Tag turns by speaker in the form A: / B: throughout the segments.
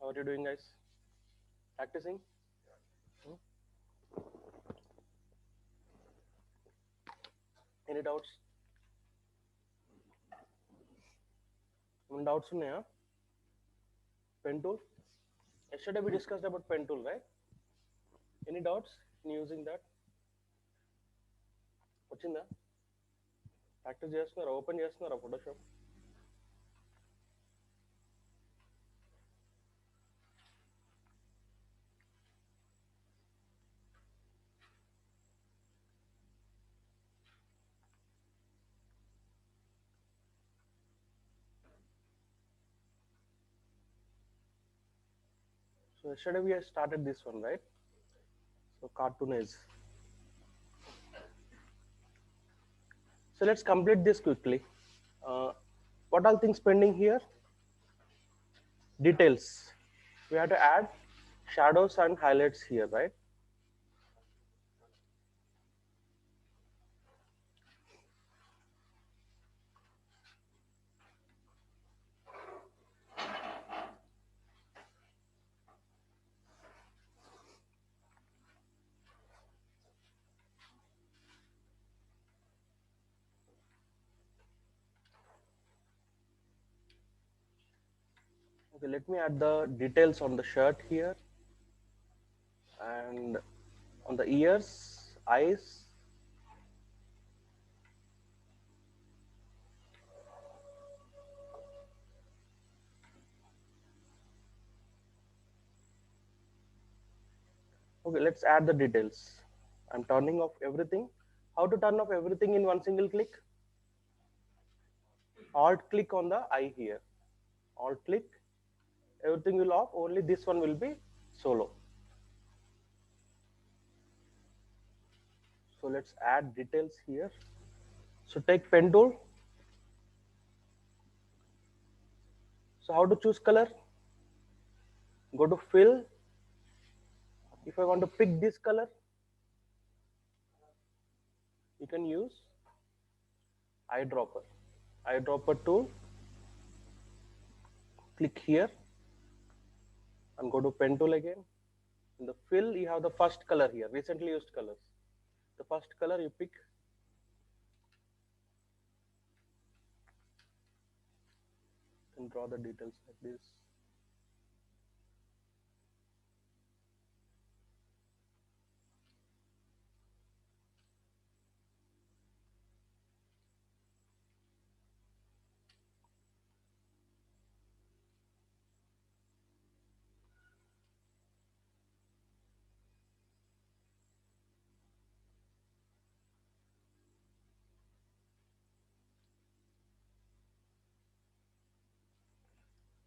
A: How are you doing, guys? Practicing? Hmm? Any doubts? Any doubts in here? Pen tool? Yesterday we discussed about pen tool, right? Any doubts in using that? వచ్చిందా practice చేస్తున్నారా open చేస్తున్నారా Photoshop so yesterday we had started this one, right? So cartoon is. So let's complete this quickly. What all things pending here? Details. We have to add shadows and highlights here, right? Okay, let me add the details on the shirt here and on the ears, eyes. Okay, let's add the details. I'm turning off everything. How to turn off everything in one single click? Alt click on the eye here. Alt click. Everything will off. Only this one will be solo. So let's add details here. So take pen tool. So how to choose color? Go to fill. If I want to pick this color, you can use eyedropper. Eyedropper tool. Click here and go to pen tool again. In the fill, you have the first color here, recently used colors. The first color you pick. And draw the details like this.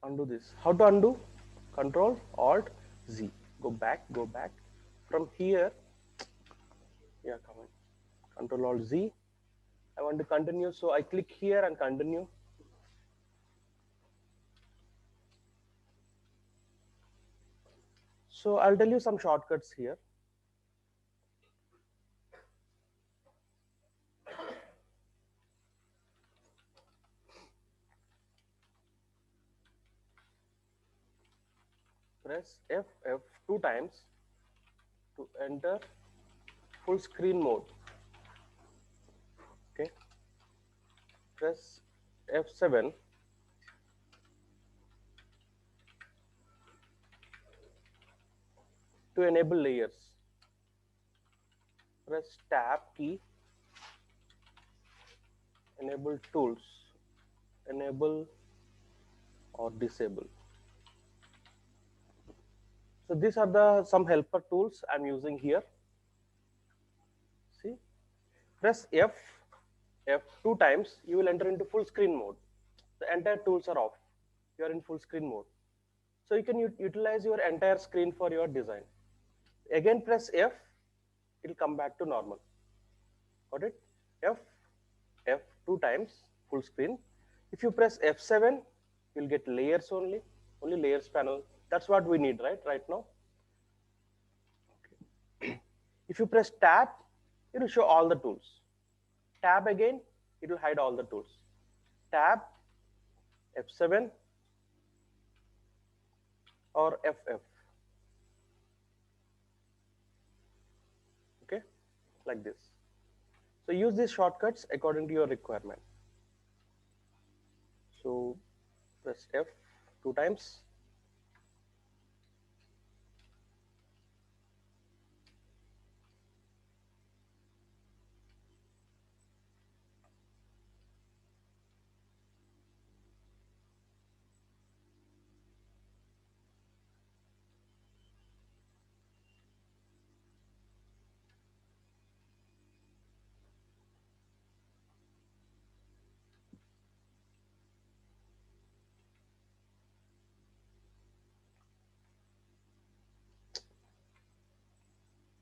A: Undo this. How to undo? Control Alt Z. Go back, go back. From here, yeah, come on. Control Alt Z. I want to continue, so I click here and continue. So I'll tell you some shortcuts here. Press F 2 times to enter full screen mode. Okay. Press F7 to enable layers. Press Tab key. Enable tools. Enable or disable. So these are the some helper tools I'm using here. See, press F 2 times, you will enter into full screen mode. The entire tools are off. You are in full screen mode. So you can utilize your entire screen for your design. Again press F, it will come back to normal. Got it? F 2 times, full screen. If you press F7, you'll get layers only layers panel. That's what we need, right now. Okay. If you press Tab, it will show all the tools. Tab again, it will hide all the tools. Tab, F7, or FF. Okay, like this. So use these shortcuts according to your requirement. So press F 2 times.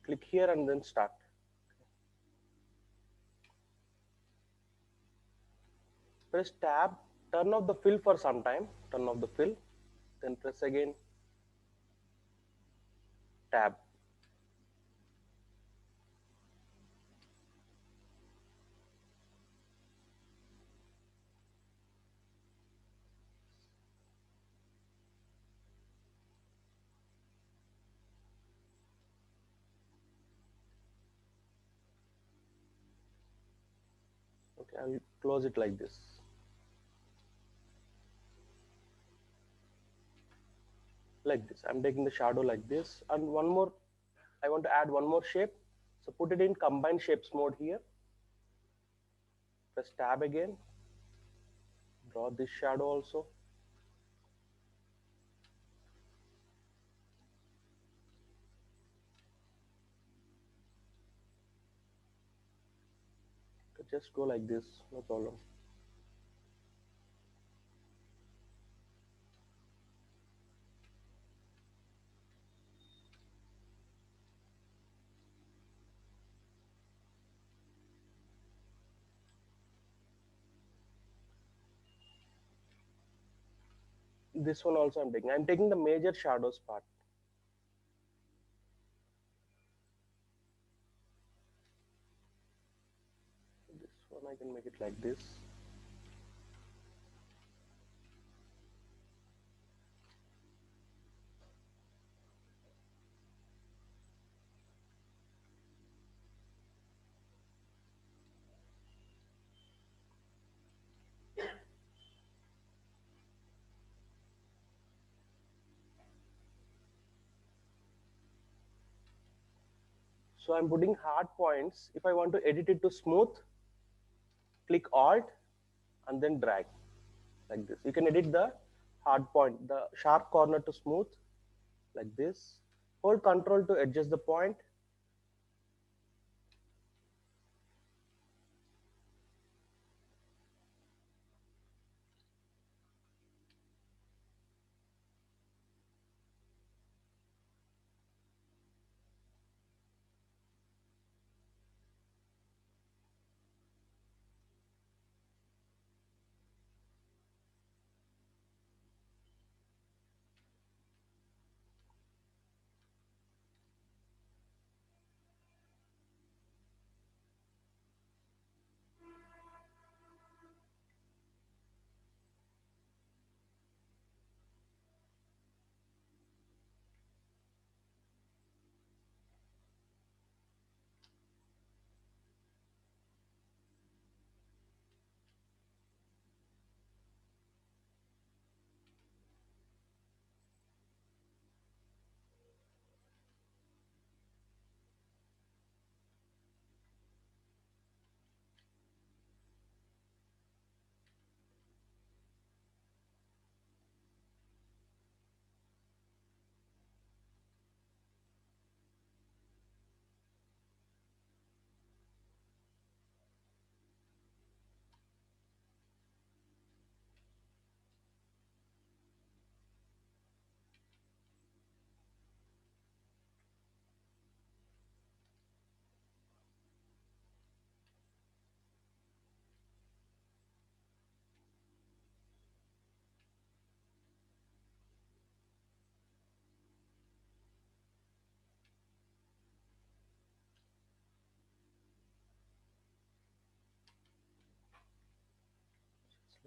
A: Click here and then start. Press tab, turn off the fill for some time, turn off the fill, then press again tab. Okay, I will close it like this. Like this. I'm taking the shadow like this. And one more, I want to add one more shape. So put it in combine shapes mode here. Press tab again. Draw this shadow also. Just go like this, no problem. This one also I'm taking. I'm taking the major shadows part. This one I can make it like this. So I'm putting hard points. If I want to edit it to smooth, click Alt and then drag like this. You can edit the hard point, the sharp corner to smooth like this. Hold Control to adjust the point.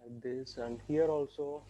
A: Like this, and here also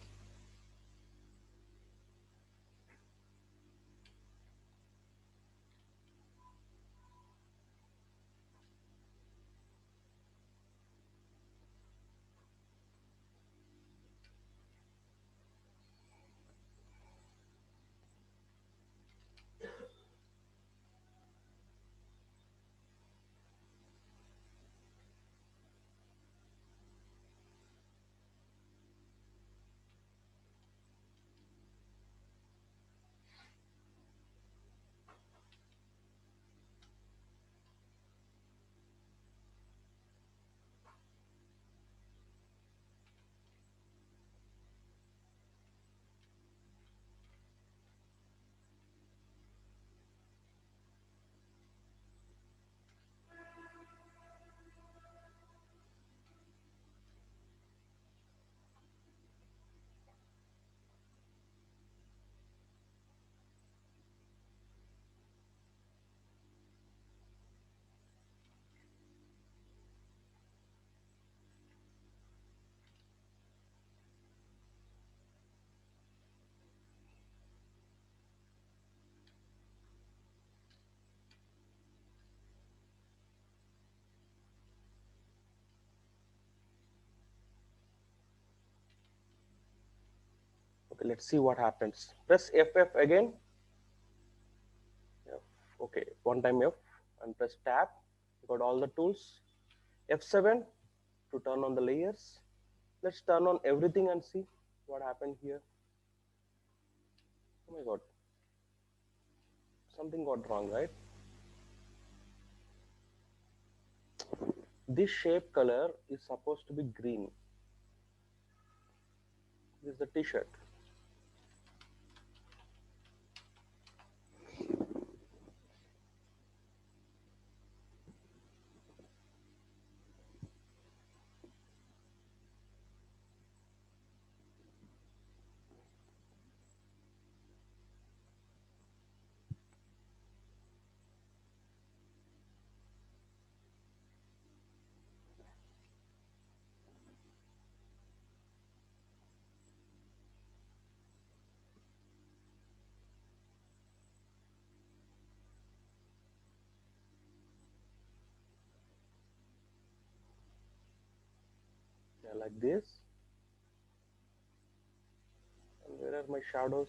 A: let's see what happens. Press F again. F. Okay, one time F and press tab. Got all the tools. F7 to turn on the layers. Let's turn on everything and see what happened here. Oh my god, something got wrong, right? This shape color is supposed to be green. This is the t-shirt. Yeah, like this. And where are my shadows?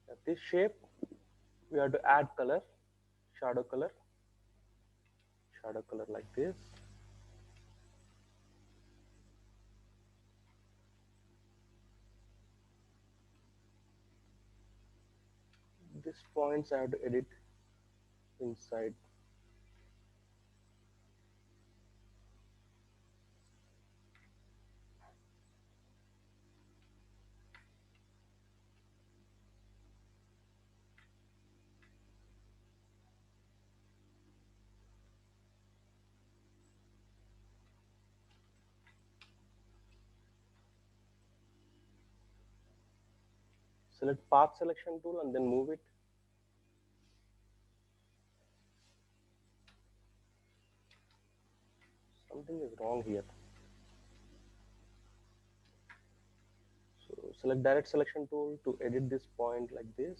A: At this shape, we have to add color, shadow color, shadow color like this. These points I have to edit inside. Select path selection tool and then move it. Something is wrong here. So select direct selection tool to edit this point like this.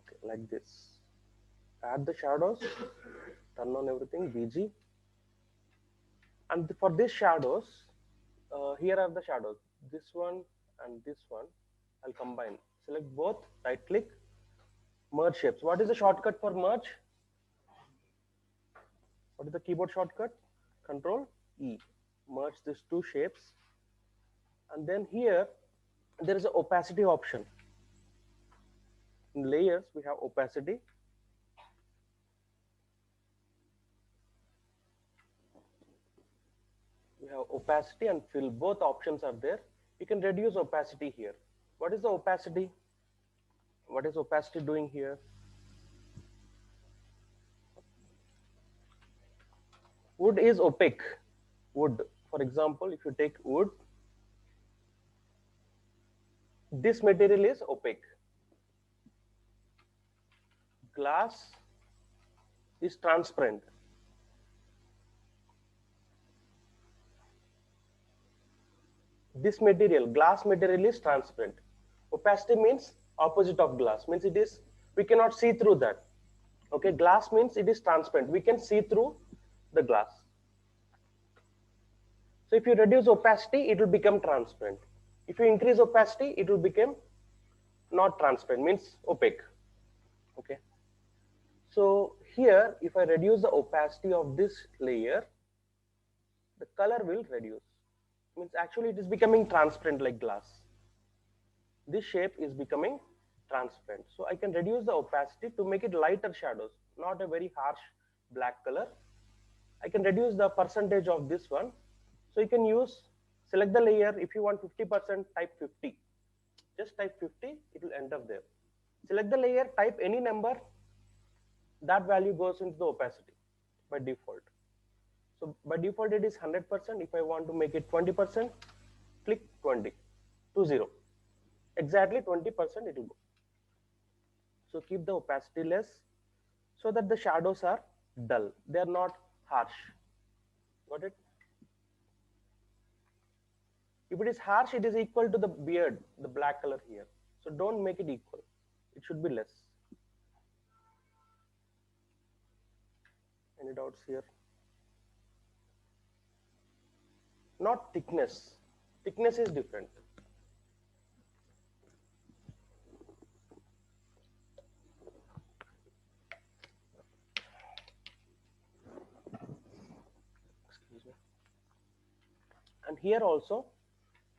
A: Okay, like this. Add the shadows, turn on everything, BG. And for these shadows, here are the shadows. This one and this one, I'll combine. Select both, right click, merge shapes. What is the shortcut for merge? What is the keyboard shortcut? Control E. Merge these two shapes. And then here, there is an opacity option. In layers, we have opacity. We have opacity and fill. Both options are there. You can reduce opacity here. What is the opacity? What is opacity doing here? Wood is opaque. Wood, for example, if you take wood, this material is opaque. Glass is transparent. This material, glass material is transparent. Opacity means opposite of glass, means it is, we cannot see through that. Okay, glass means it is transparent. We can see through the glass. So if you reduce opacity, it will become transparent. If you increase opacity, it will become not transparent, means opaque. Okay. So here, if I reduce the opacity of this layer, the color will reduce. Means actually it is becoming transparent like glass. This shape is becoming transparent. So I can reduce the opacity to make it lighter shadows, not a very harsh black color. I can reduce the percentage of this one. So you can use, select the layer. If you want 50%, type 50. Just type 50, it will enter there. Select the layer, type any number, that value goes into the opacity by default. So by default it is 100%. If I want to make it 20%, click 20 to 0. Exactly 20% it will go. So keep the opacity less so that the shadows are dull. They are not harsh. Got it? If it is harsh, it is equal to the beard, the black color here. So don't make it equal. It should be less. Any doubts here? Not thickness. Thickness is different. Excuse me. And here also,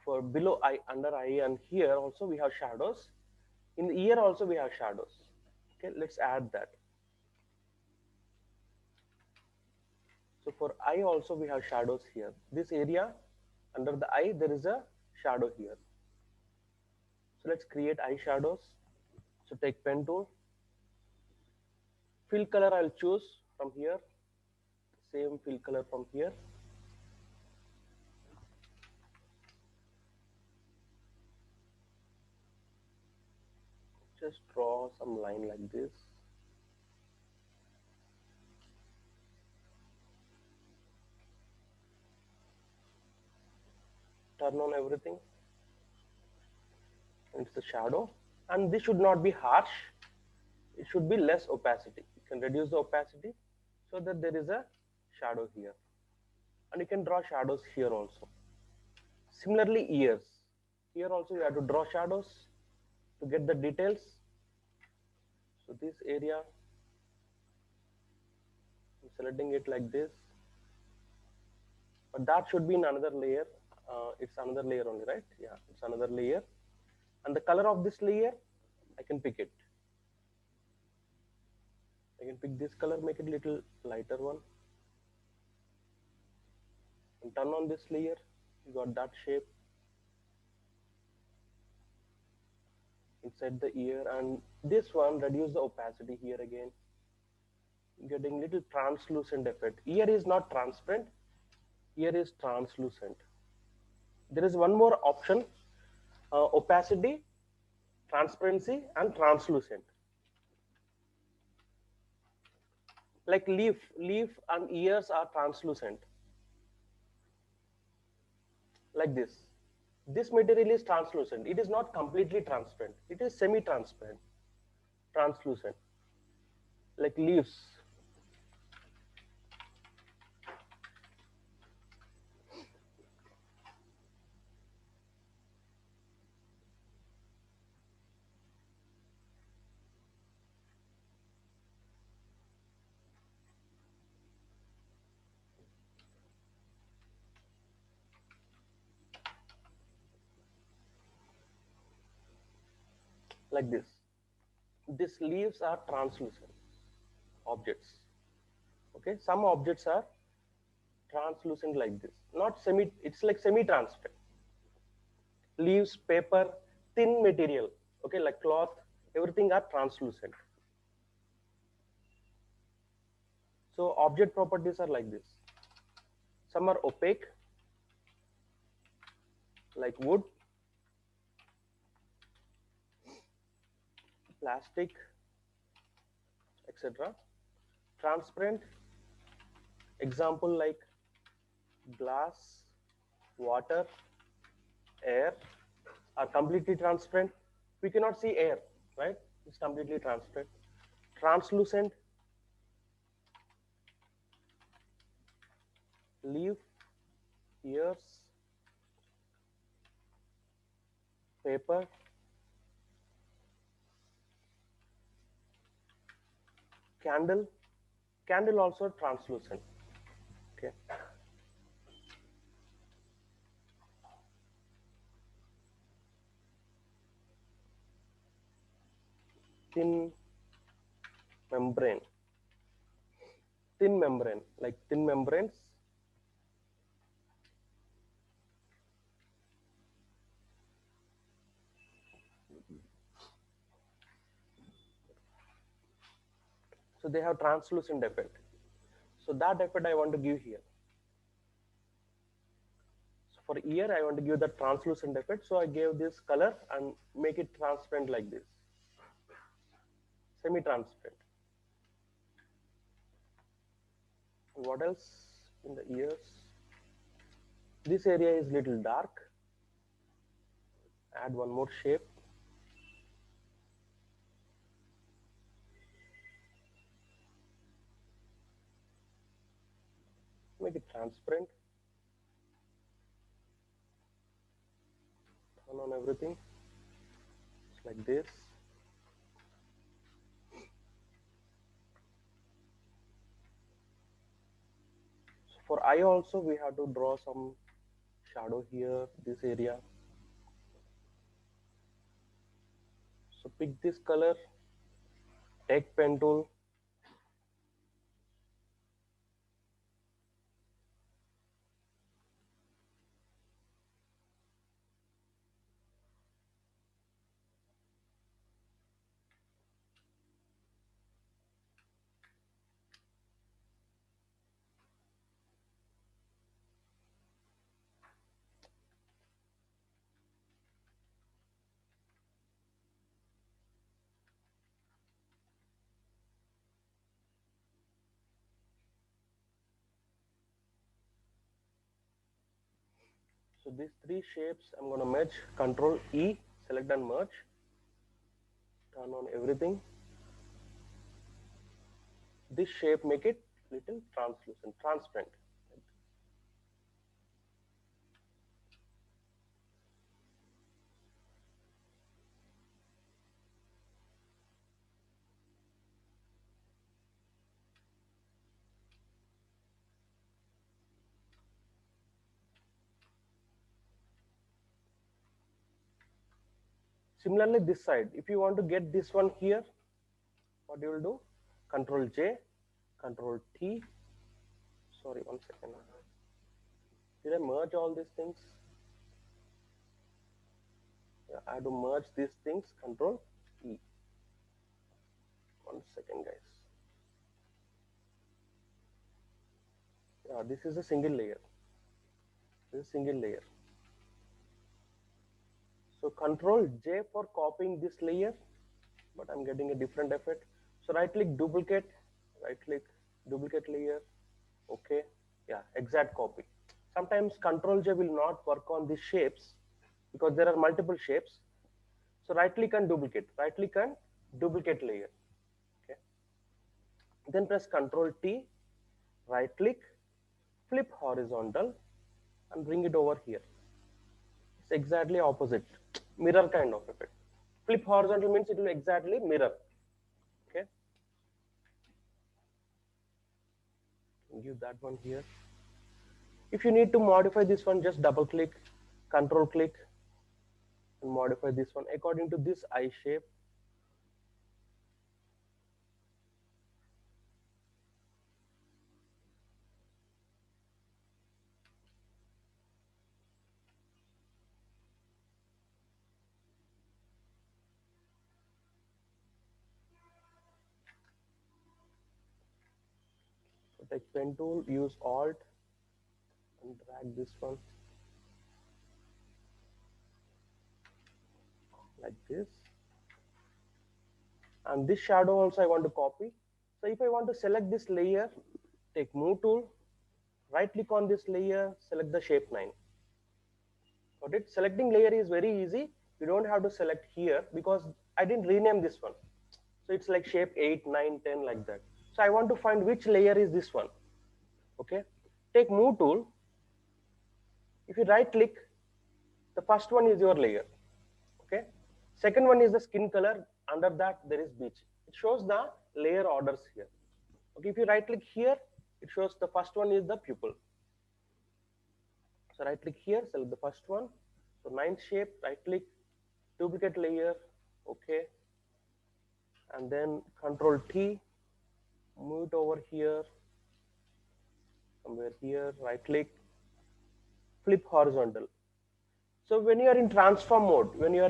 A: for below eye, under eye, and here also we have shadows. In the ear also we have shadows. Okay, let's add that. So for eye also we have shadows here. This area under the eye there is a shadow here. So let's create eye shadows. So take pen tool. Fill color I'll choose from here. Same fill color from here. Just draw some line like this. Turn on everything. It's the shadow. And this should not be harsh. It should be less opacity. You can reduce the opacity so that there is a shadow here. And you can draw shadows here also. Similarly, ears. Here also you have to draw shadows to get the details. So this area, I'm selecting it like this. But that should be in another layer. It's another layer only, right? Yeah, it's another layer. And the color of this layer, I can pick it. I can pick this color, make it a little lighter one. And turn on this layer, you got that shape. Inside the ear, and this one reduce the opacity here again, getting little translucent effect. Ear is not transparent, ear is translucent. There is one more option, opacity, transparency, and translucent. Like leaf and ears are translucent. Like this. This material is translucent. It is not completely transparent. It is semi-transparent. translucent, like leaves. Like this. These leaves are translucent objects. Okay, some objects are translucent like this. Not semi, it's like semi-transparent. Leaves, paper, thin material. Okay, like cloth, everything are translucent. So object properties are like this. Some are opaque, like wood, plastic, etc. Transparent, example like glass, water, air are completely transparent. We cannot see air, right? It's completely transparent. Translucent, leaf, ears, paper, candle. Candle also translucent. Okay. Thin membrane. Thin membrane, like thin membranes. So they have translucent effect. So that effect I want to give here. So for ear, I want to give the translucent effect. So I gave this color and make it transparent like this, semi-transparent. What else in the ears? This area is little dark. Add one more shape. Make it transparent. Turn on everything. It's like this. So for eye also, we have to draw some shadow here, this area. So pick this color, take pen tool. So these three shapes I'm going to merge. Control E, select and merge. Turn on everything. This shape make it little translucent, transparent. Similarly, this side, if you want to get this one here, what you will do? Control J, Control T. Sorry, one second. Did I merge all these things? Yeah, I have to merge these things. Control E. One second, guys. Yeah, this is a single layer. This is a single layer. So Control J for copying this layer, but I'm getting a different effect. So right click, duplicate, right click, duplicate layer. Okay, yeah, exact copy. Sometimes Control J will not work on these shapes because there are multiple shapes. So right click and duplicate, right click and duplicate layer. Okay. Then press Ctrl T, right click, flip horizontal, and bring it over here. It's exactly opposite, mirror kind of effect. Flip horizontal means it will exactly mirror. Okay, give that one here. If you need to modify this one, just double click, control click, and modify this one according to this eye shape. So take pen tool, use Alt, and drag this one like this. And this shadow also I want to copy. So if I want to select this layer, take Move tool, right click on this layer, select the shape 9. Got it? Selecting layer is very easy. You don't have to select here because I didn't rename this one. So it's like shape 8, 9, 10 like that. So I want to find which layer is this one. Okay. Take Move tool. If you right click, the first one is your layer. Okay. Second one is the skin color. Under that there is beach. It shows the layer orders here. Okay. If you right click here, it shows the first one is the pupil. So right click here, select the first one. So ninth shape, right click, duplicate layer. Okay. And then Control T, move it over here, somewhere here, right click, flip horizontal. So when you are in transform mode, when you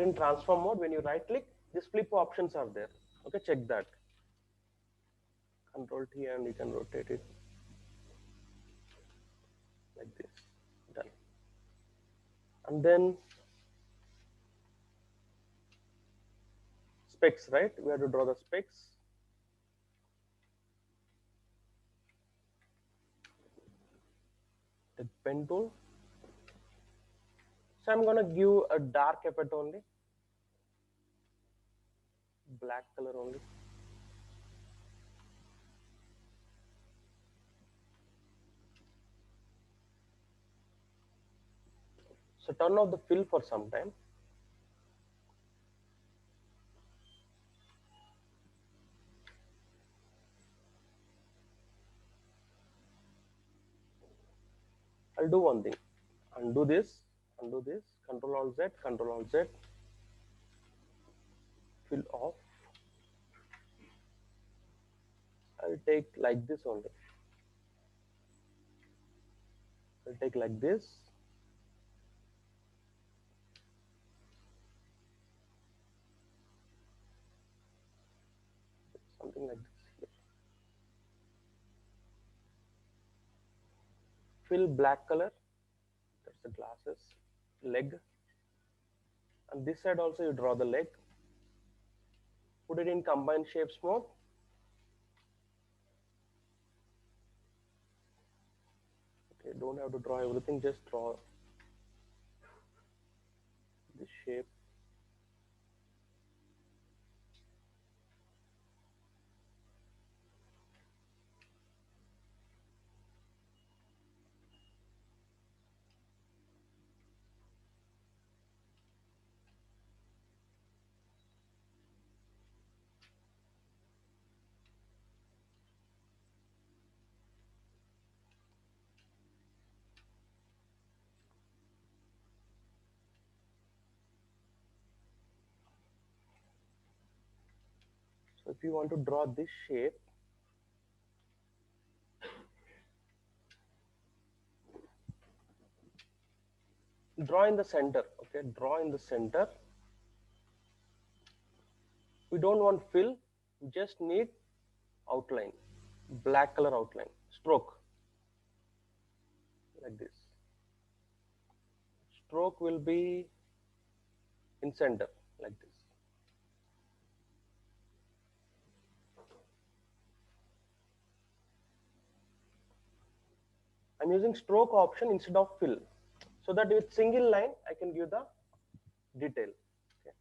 A: right click, these flip options are there. Okay, check that. Control T and you can rotate it like this. Done. And then specs, right? We have to draw the specs. Take pen tool. So I'm gonna give a dark effect only, black color only. So turn off the fill for some time. I'll do one thing. Undo this, Control Alt Z, Control Alt Z, fill off. I'll take like this only. I'll take like this. Something like this here. Fill black color. That's the glasses. Leg. And this side also you draw the leg. Put it in combine shapes mode. Okay, don't have to draw everything, just draw this shape. So if you want to draw this shape, draw in the center. Okay, draw in the center. We don't want fill, we just need outline, black color outline, stroke, like this. Stroke will be in center, like this. I'm using stroke option instead of fill, so that with single line I can give the detail. Okay.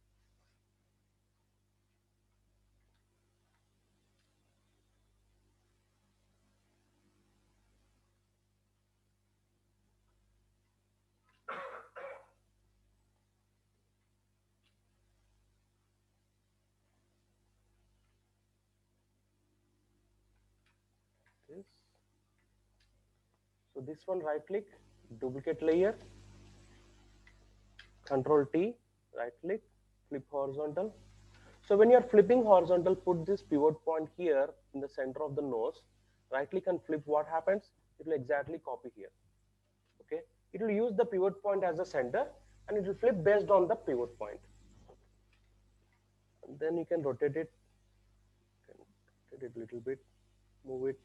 A: this. So this one, right click, duplicate layer, Control T, right click, flip horizontal. So when you are flipping horizontal, put this pivot point here in the center of the nose, right click and flip. What happens? It will exactly copy here. Okay, it will use the pivot point as a center and it will flip based on the pivot point. And then you can rotate it, a little bit, move it.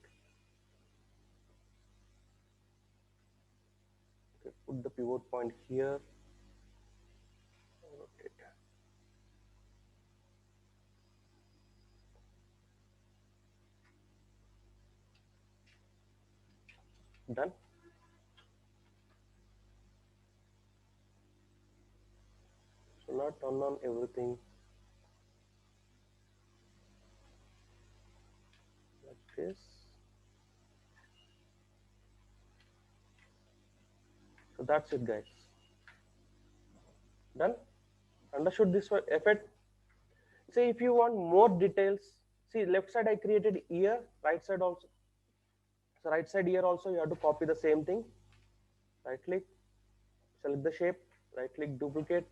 A: Okay, put the pivot point here, rotate. Done. So now turn on everything like this. So that's it, guys. Done. Understood this effect? See, if you want more details, see left side I created ear, right side also. So right side ear also you have to copy the same thing. Right click, select the shape, right click, duplicate,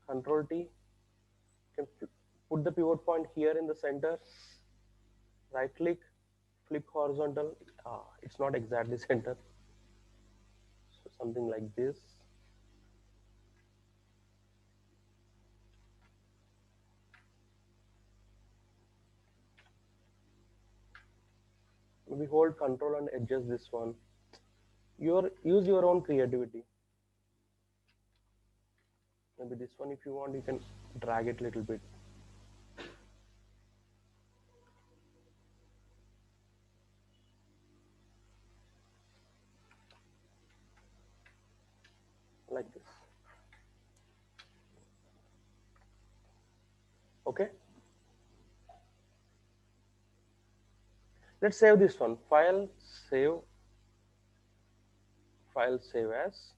A: Control T. You can put the pivot point here in the center. Right click, flip horizontal. It's not exactly center. So something like this. Maybe hold Control and adjust this one. Use your own creativity. Maybe this one, if you want, you can drag it a little bit. Like this. Okay. Let's save this one. File, save as.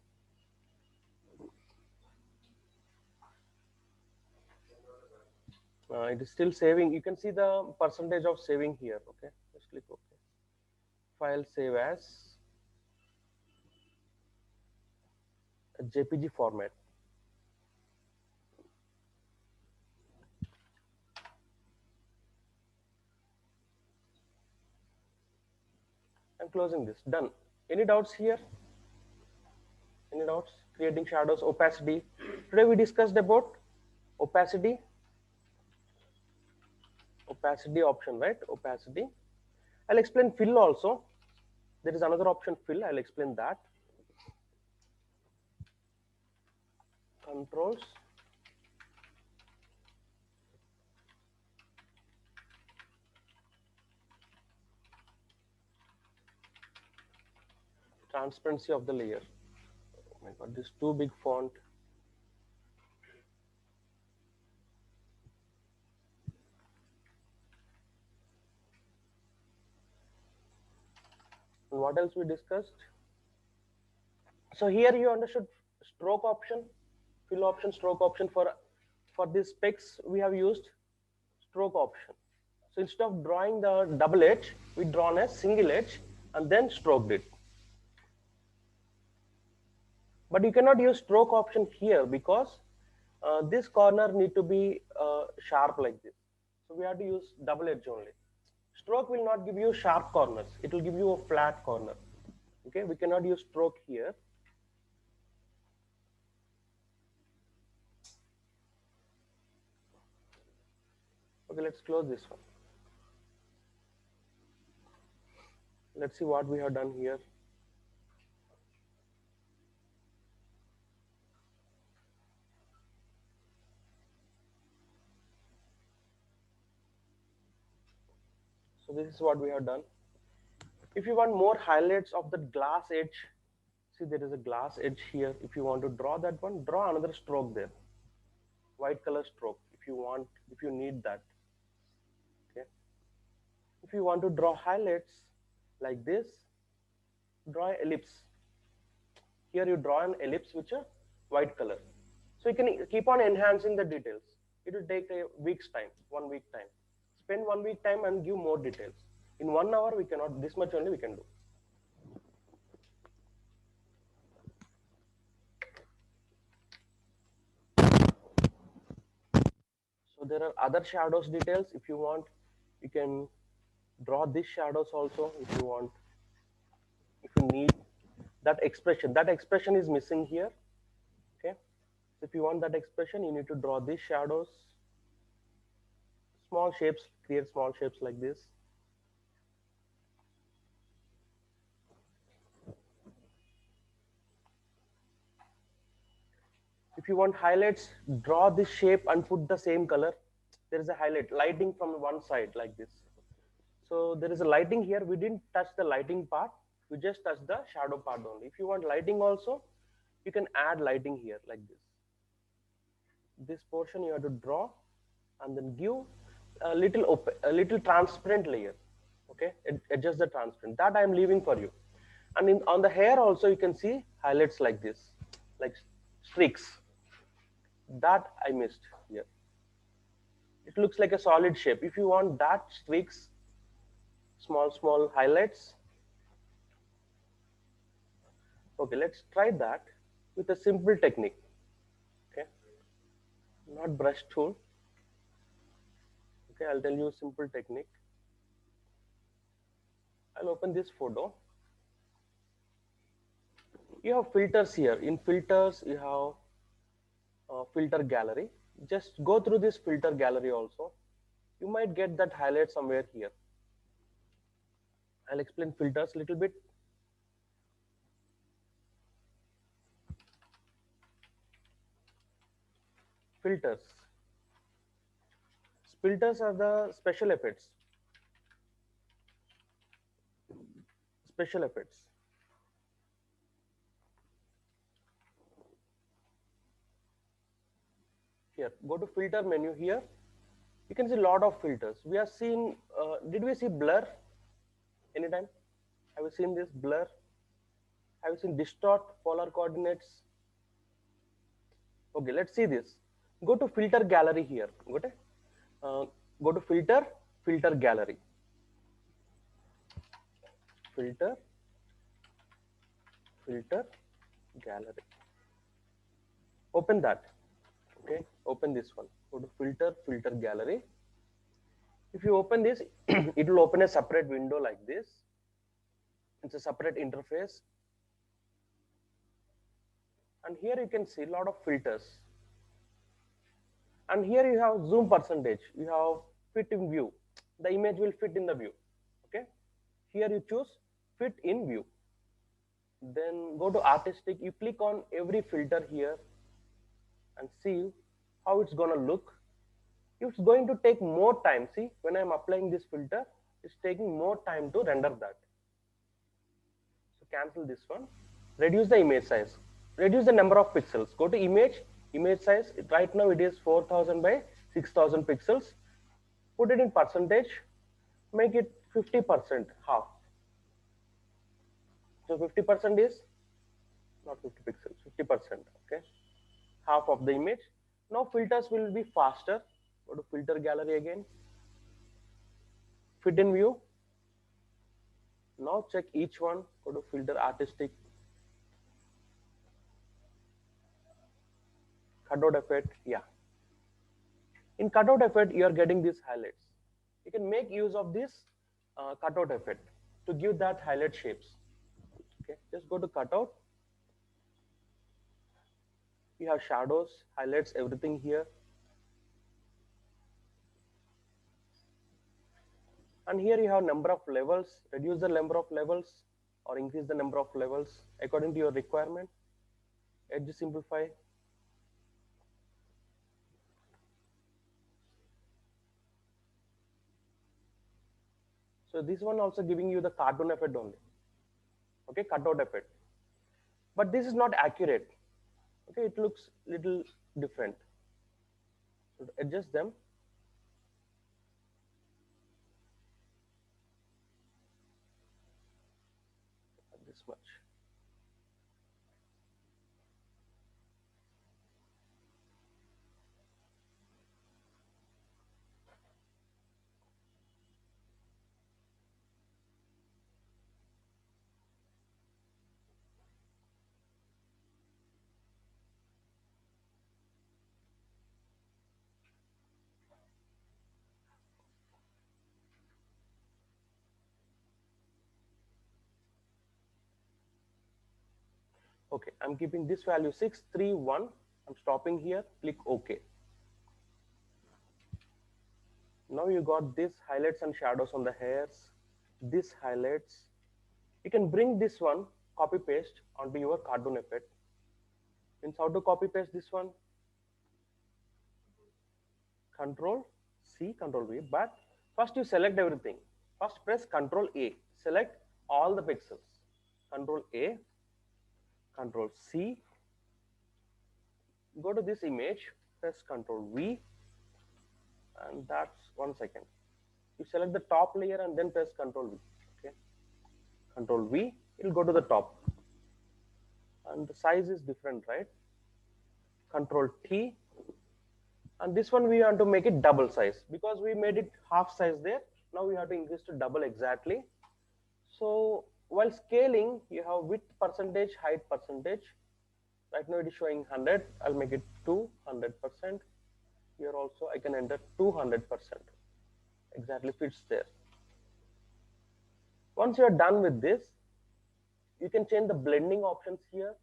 A: It is still saving. You can see the percentage of saving here. Okay, just click OK. File, save as a JPG format. I'm closing this. Done. Any doubts here? Any doubts? Creating shadows, opacity. Today we discussed about opacity option, right? Opacity. I'll explain fill also. There is another option, fill. I'll explain that. Controls. Transparency of the layer. Oh my god, this too big font. And what else we discussed? So here you understood stroke option, fill option, stroke option. For these specs we have used stroke option. So instead of drawing the double edge, we drawn a single edge and then stroked it. But you cannot use stroke option here because this corner need to be sharp like this. So we have to use double edge only. Stroke will not give you sharp corners. It will give you a flat corner. Okay, we cannot use stroke here. Okay, let's close this one. Let's see what we have done here. So this is what we have done. If you want more highlights of the glass edge, see there is a glass edge here. If you want to draw that one, draw another stroke there. White color stroke if you want, if you need that. Okay. If you want to draw highlights like this, draw an ellipse. Here you draw an ellipse with a white color. So you can keep on enhancing the details. It will take a week's time, 1 week time. Spend 1 week time and give more details. In 1 hour, we cannot, this much only we can do. So there are other shadows details. If you want, you can draw these shadows also if you want. If you need that expression is missing here. Okay. So if you want that expression, you need to draw these shadows, small shapes, create small shapes like this. If you want highlights, draw this shape and put the same color. There is a highlight, lighting from one side like this. So there is a lighting here. We didn't touch the lighting part. We just touched the shadow part only. If you want lighting also, you can add lighting here like this. This portion you have to draw and then give a little transparent layer. Okay, adjust the transparent. That I am leaving for you. And on the hair also you can see highlights like this, like streaks. That I missed here. It looks like a solid shape. If you want that streaks, small highlights. Okay, let's try that with a simple technique. Okay, not brush tool. Okay, I'll tell you a simple technique. I'll open this photo. You have filters here. In filters, you have filter gallery. Just go through this filter gallery also. You might get that highlight somewhere here. I'll explain filters a little bit. Filters. Filters are the special effects. Special effects. Here, go to filter menu here. You can see a lot of filters. We have seen, did we see blur anytime? Have you seen this blur? Have you seen distort, polar coordinates? Okay, let's see this. Go to filter gallery here. Go to filter gallery. Filter gallery. Open that. Okay, open this one. Go to filter gallery. If you open this, it will open a separate window like this. It's a separate interface. And here you can see a lot of filters. And here you have zoom percentage. You have fit in view. The image will fit in the view. Okay. Here you choose fit in view. Then go to artistic. You click on every filter here and see how it's going to look. It's going to take more time. See, when I'm applying this filter, it's taking more time to render that. So cancel this one. Reduce the image size. Reduce the number of pixels. Go to image size. Right now it is 4000 by 6000 pixels. Put it in percentage. Make it 50%, half. So 50% is not 50 pixels, 50%. Okay, half of the image. Now filters will be faster. Go to filter gallery again. Fit in view. Now check each one. Go to filter artistic. Cutout effect. Yeah. In cutout effect, you are getting these highlights. You can make use of this cutout effect to give that highlight shapes. Okay, just go to cutout. You have shadows, highlights, everything here. And here you have number of levels. Reduce the number of levels or increase the number of levels according to your requirement. Edge simplify. So this one also giving you the cartoon effect only. Okay, cutout effect. But this is not accurate. Okay, it looks little different. So to adjust them. This much. Okay, I'm keeping this value 631. I'm stopping here, click OK. Now you got this highlights and shadows on the hairs, this highlights. You can bring this one, copy paste onto your cartoon effect. Means how to copy paste this one? Control C, Control V. But first you select everything. First press Control A. Select all the pixels. Control A, Control C. Go to this image, press Control V, and that's 1 second. You select the top layer and then press Control V. Okay, Control V. It'll go to the top, and the size is different, right? Control T. And this one we want to make it double size because we made it half size there. Now we have to increase to double exactly. So while scaling, you have width percentage, height percentage. Right now it is showing 100. I'll make it 200%. Here also I can enter 200%. Exactly fits there. Once you are done with this, you can change the blending options here.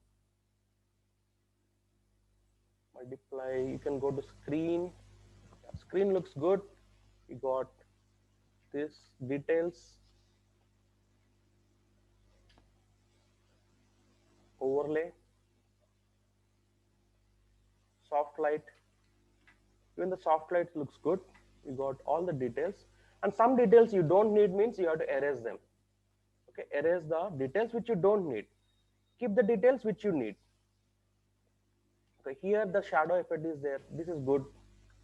A: Multiply. You can go to screen. Screen looks good. You got this details, overlay, soft light. Even the soft light looks good. You got all the details, and some details you don't need means you have to erase them. Okay, erase the details which you don't need. Keep the details which you need. Okay, here the shadow effect is there. This is good.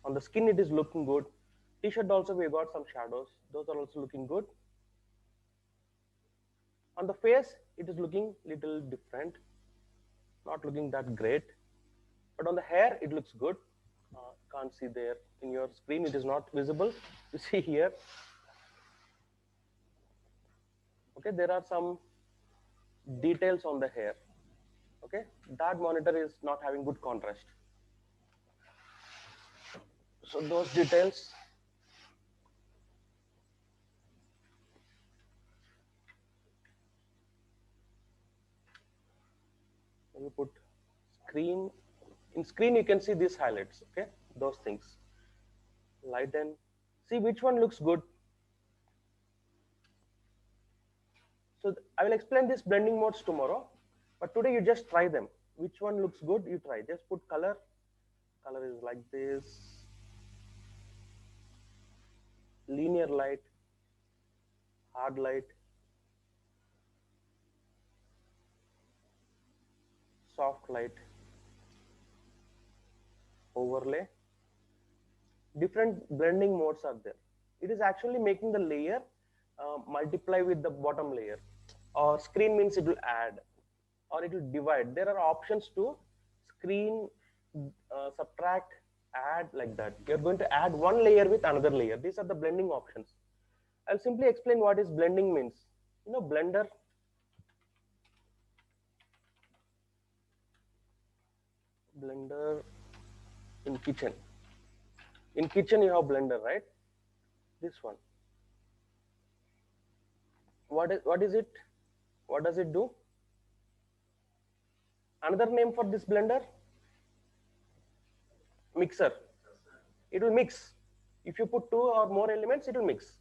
A: On the skin it is looking good. T-shirt also we got some shadows. Those are also looking good. On the face it is looking little different. Not looking that great. But on the hair it looks good. Can't see there in your screen, it is not visible. You see here. Okay, there are some details on the hair. Okay, that monitor is not having good contrast. So those details. When you put screen, in screen you can see these highlights. Okay, those things. Lighten. See which one looks good. So I will explain this blending modes tomorrow, but today you just try them. Which one looks good, you try. Just put color. Color is like this. Linear light, hard light, soft light, overlay. Different blending modes are there. It is actually making the layer multiply with the bottom layer, or screen means it will add, or it will divide. There are options to screen, subtract, add, like that. You're going to add one layer with another layer. These are the blending options. I'll simply explain what is blending means. You know, Blender. Blender in kitchen. In kitchen you have Blender, right? This one. What is it? What does it do? Another name for this blender? Mixer. It will mix. If you put two or more elements, it will mix.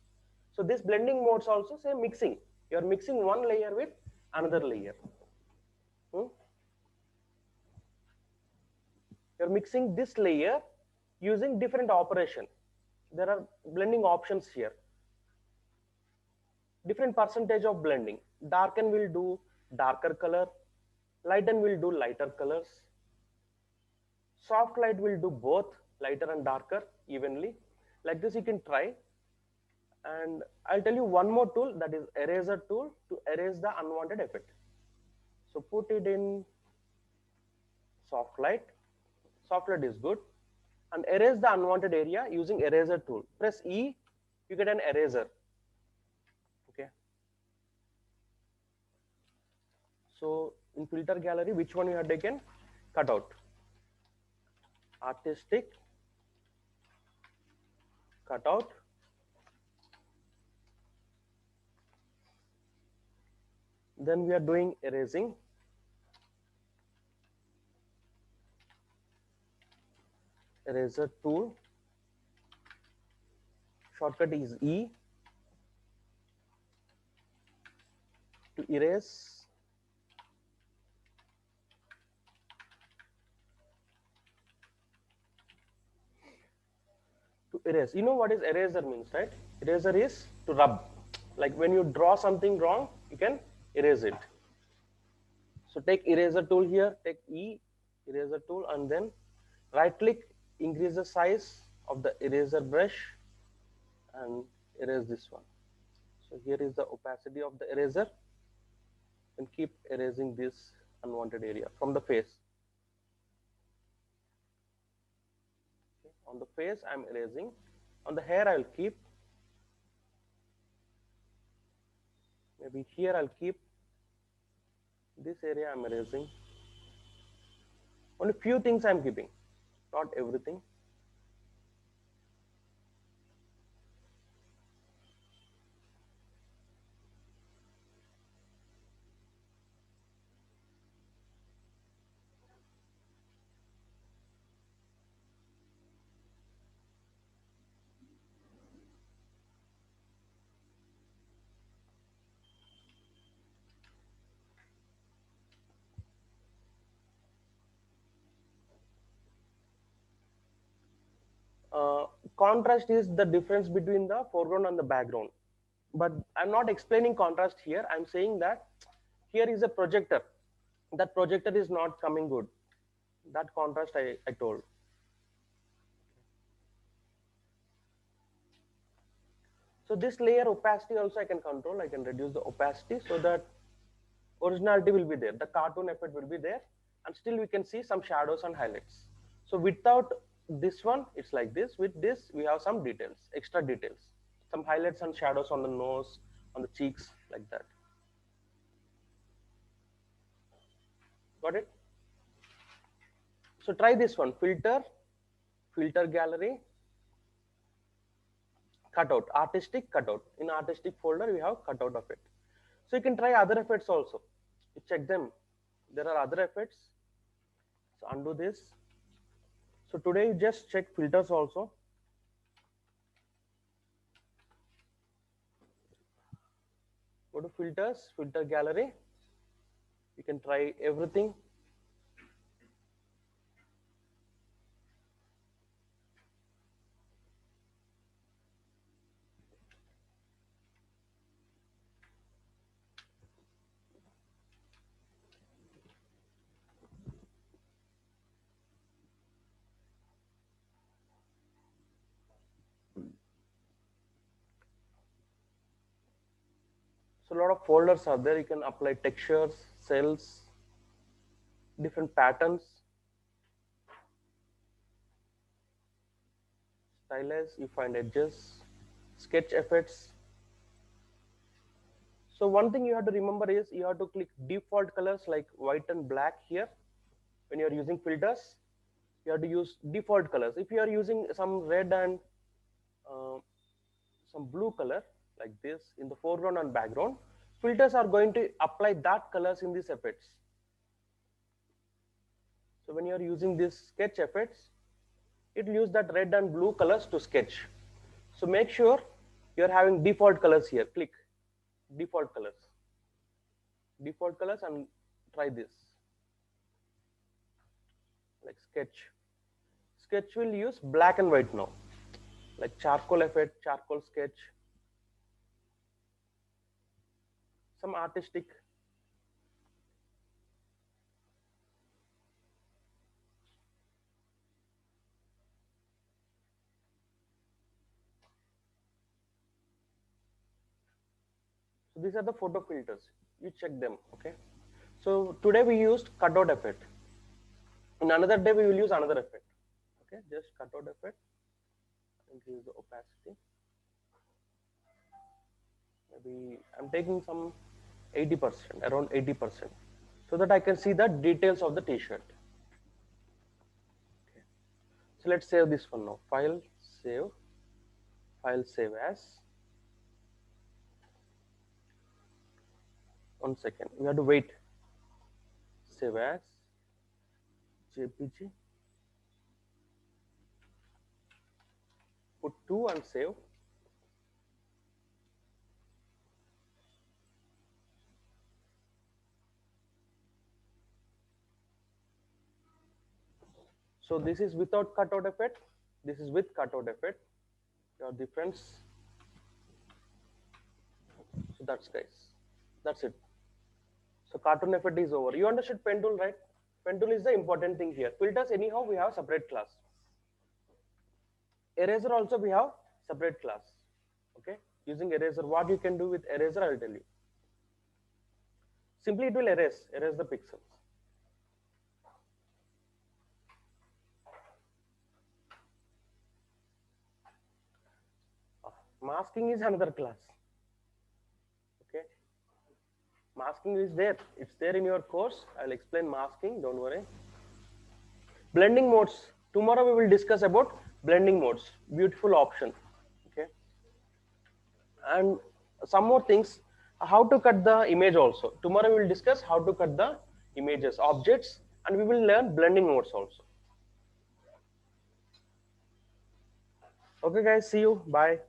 A: So this blending modes also say mixing. You are mixing one layer with another layer. You are mixing this layer using different operation. There are blending options here. Different percentage of blending. Darken will do darker color. Lighten will do lighter colors. Soft light will do both lighter and darker evenly. Like this you can try. And I'll tell you one more tool, that is eraser tool, to erase the unwanted effect. So put it in soft light. Soft light is good. And erase the unwanted area using eraser tool. Press E, you get an eraser. Okay. So in filter gallery, which one you have taken? Cutout. Artistic. Cutout. Then we are doing erasing. eraser tool. Shortcut is E to erase. To erase. You know what is eraser means, right? Eraser is to rub. Like when you draw something wrong, you can erase it. So take eraser tool here, take E, eraser tool, and then right click, increase the size of the eraser brush and erase this one. So here is the opacity of the eraser, and keep erasing this unwanted area from the face. Okay. On the face I'm erasing. On the hair I'll keep. Maybe here I'll keep. This area I'm erasing. Only few things I'm keeping, not everything. Uh, Contrast is the difference between the foreground and the background. But I'm not explaining contrast here. I'm saying that here is a projector. That projector is not coming good. That contrast I told. So this layer opacity also I can control. I can reduce the opacity so that originality will be there. The cartoon effect will be there, and still we can see some shadows and highlights. So without this one, it's like this. With this, we have some details, extra details, some highlights and shadows on the nose, on the cheeks, like that. Got it? So try this one, filter gallery, cutout, artistic cutout. In artistic folder, we have cutout of it. So you can try other effects also. You check them. There are other effects. So undo this. So today you just check filters also. Go to filters, filter gallery. You can try everything. So a lot of folders are there. You can apply textures, cells, different patterns, stylize. You find edges, sketch effects. So one thing you have to remember is you have to click default colors like white and black here. When you are using filters, you have to use default colors. If you are using some red and uh, some blue color like this in the foreground and background, filters are going to apply that colors in these effects. So when you are using these sketch effects, it will use that red and blue colors to sketch. So make sure you are having default colors here. Click default colors and try this like sketch. Sketch will use black and white now, like charcoal effect, charcoal sketch, some artistic. So these are the photo filters. You check them, okay? So today we used cutout effect. In another day we will use another effect. Okay, just cutout effect. Increase the opacity. Maybe I'm taking some 80%, around 80%, so that I can see the details of the t-shirt. Okay. So let's save this one now. File, save as. 1 second. We have to wait. Save as JPG. Put 2 and save. So this is without cutout effect. This is with cutout effect. Your difference. So that's guys. That's it. So cartoon effect is over. You understood pen tool, right? Pen tool is the important thing here. Filters anyhow we have separate class. Eraser also we have separate class. Okay. Using eraser, what you can do with eraser, I'll tell you. Simply it will erase the pixels. Masking is another class. Okay. Masking is there. It's there in your course. I'll explain masking. Don't worry. Blending modes. Tomorrow we will discuss about blending modes. Beautiful option. Okay. And some more things. How to cut the image also. Tomorrow we will discuss how to cut the images, objects, and we will learn blending modes also. Okay, guys. See you. Bye.